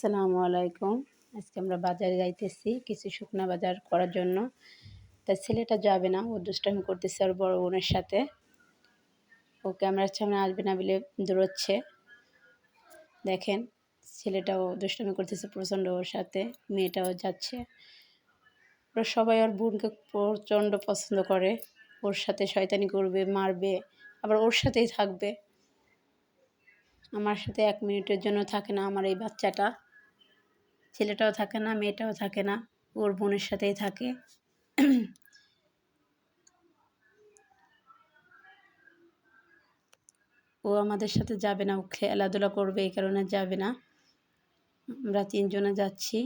আসসালামু আলাইকুম। আজকে আমরা বাজারে যাইতেছি কিছু শুকনা বাজার করার জন্য। তাই ছেলেটা যাবে না, ও দুষ্টামি করতেছে ওর বড় বোনের সাথে। ও ক্যামেরার সামনে আসবে না বলে দৌড়চ্ছে। দেখেন, ছেলেটাও দুষ্টামি করতেছে প্রচণ্ড ওর সাথে, মেয়েটাও যাচ্ছে। ওরা সবাই ওর বোনকে প্রচণ্ড পছন্দ করে, ওর সাথে শয়তানি করবে, মারবে, আবার ওর সাথেই থাকবে। আমার সাথে 1 মিনিটের জন্য থাকে না আমার এই বাচ্চাটা। ছেলেটাও থাকে না, মেয়েটাও থাকে না, ওর বোনের সাথেই থাকে। ও আমাদের সাথে যাবে না, ও খেলাধুলা করবে, এই কারণে যাবে না। আমরা 3 জনে যাচ্ছি,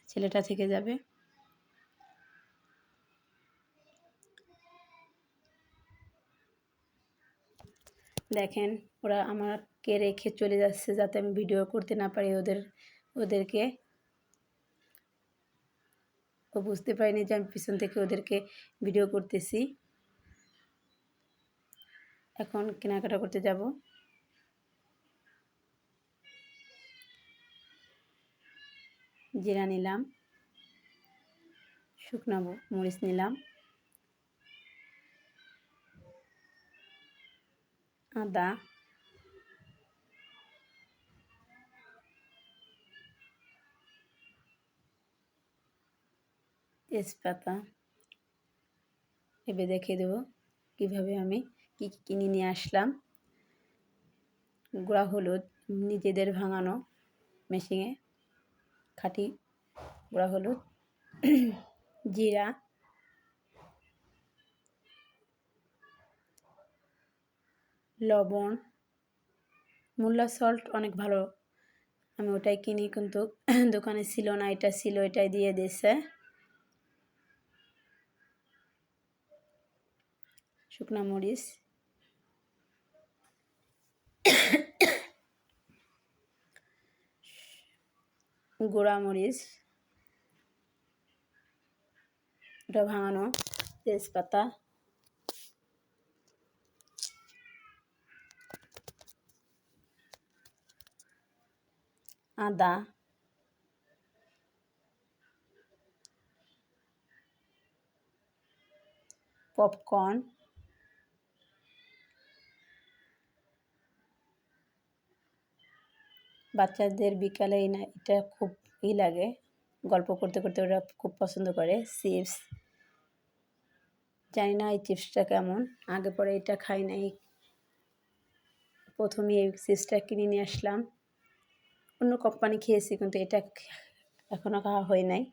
ছেলেটা থেকে যাবে। দেখেন, ওরা আমাকে রেখে চলে যাচ্ছে যাতে আমি ভিডিও করতে না পারি ওদেরকে। ও বুঝতে পারেনি যে আমি পিছন থেকে ওদেরকে ভিডিও করতেছি। এখন কেনাকাটা করতে যাব। জিরা নিলাম, শুকনো মরিচ নিলাম, আদা, তেজপাতা। এবার দেখিয়ে দেবো কীভাবে আমি কী কী কিনে নিয়ে আসলাম। গুঁড়া হলুদ নিজেদের ভাঙানো মেশিনে, খাঁটি গুঁড়া হলুদ, জিরা, লবণ, মোল্লা সল্ট অনেক ভালো, আমি ওটাই কিনি, কিন্তু দোকানে ছিল না, এটা ছিল, এটাই দিয়ে দিয়েছে। শুকনা মরিচ, গুঁড়া মরিচ, ওটা ভাঙানো, তেজপাতা, আদা, পপকর্ন, বাচ্চাদের বিকালে এটা খুব লাগে, গল্প করতে করতে ওরা খুব পছন্দ করে। চিপস, জানি না এই চিপসটা কেমন, আগে পরে এটা খাই নাই, প্রথমে এই চিপসটা কিনে নিয়ে আসলাম। অন্য কোম্পানি খেয়েছি, কিন্তু এটা এখনও খাওয়া হয় নাই।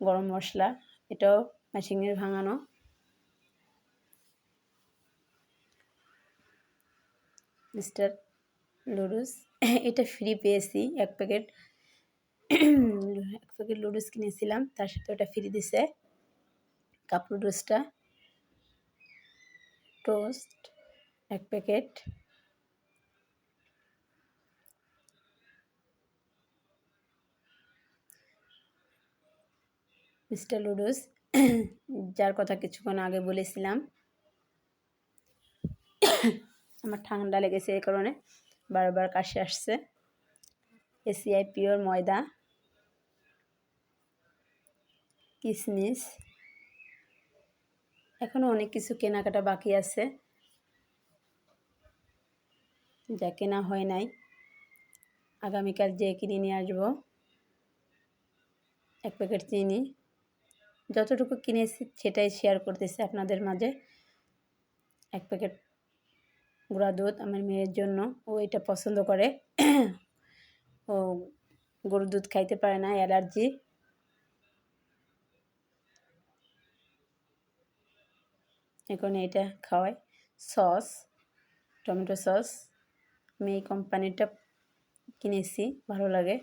গরম মশলা, এটাও মেশিনের ভাঙানো। মিস্টার লুডুস, এটা ফ্রি পেয়েছি, 1 প্যাকেট 1 প্যাকেট লুডুস কিনেছিলাম, তার সাথে ওটা ফ্রি দিছে। কাপ লুডুসটা, টোস্ট 1 প্যাকেট, মিস্টার লুডুস, যার কথা কিছুক্ষণ আগে বলেছিলাম। আমার ঠান্ডা লেগেছে, এই কারণে বারবার কাশি আসছে। এসিআই পিওর ময়দা, কিশমিশ, এখনও অনেক কিছু কেনাকাটা বাকি আছে, যা কেনা হয় নাই, আগামীকাল যেয়ে কিনে নিয়ে আসবো। 1 প্যাকেট চিনি, যতটুকু কিনেছি সেটাই শেয়ার করতেছি আপনাদের মাঝে। 1 প্যাকেট গুঁড়া দুধ আমার মেয়ের জন্য, ও এটা পছন্দ করে। ও গরুর দুধ খাইতে পারে না, অ্যালার্জি। এখন এটা খাওয়াই। সস, টমেটো সস, আমি এই কোম্পানিটা কিনেছি, ভালো লাগে।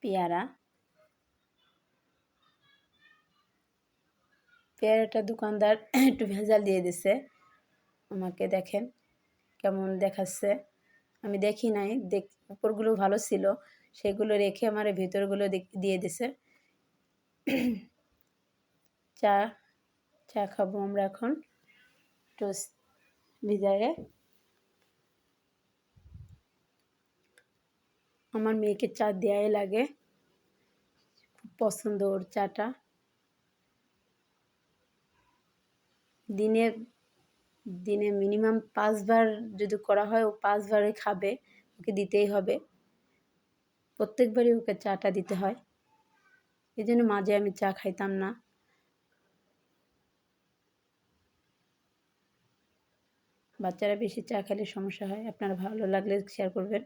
পেয়ারা, পেয়ারাটা দোকানদার একটু ভেজাল দিয়ে দিছে আমাকে, দেখেন কেমন দেখাচ্ছে। আমি দেখি নাই, উপরগুলো ভালো ছিল, সেগুলো রেখে আমার ভিতরগুলো দিয়ে দিছে। চা চা খাবো আমরা এখন টোস্ট ভিজায়ে। আমার মেয়েকে চা দেয়াই লাগে, খুব পছন্দ ওর চাটা। দিনে দিনে মিনিমাম ৫ বার যদি করা হয় ও ৫ বারই খাবে, ওকে দিতেই হবে। প্রত্যেকবারই ওকে চাটা দিতে হয়। এজন্য মাঝে আমি চা খাইতাম না। বাচ্চারা বেশি চা খেলে সমস্যা হয়। আপনারা ভালো লাগলে শেয়ার করবেন।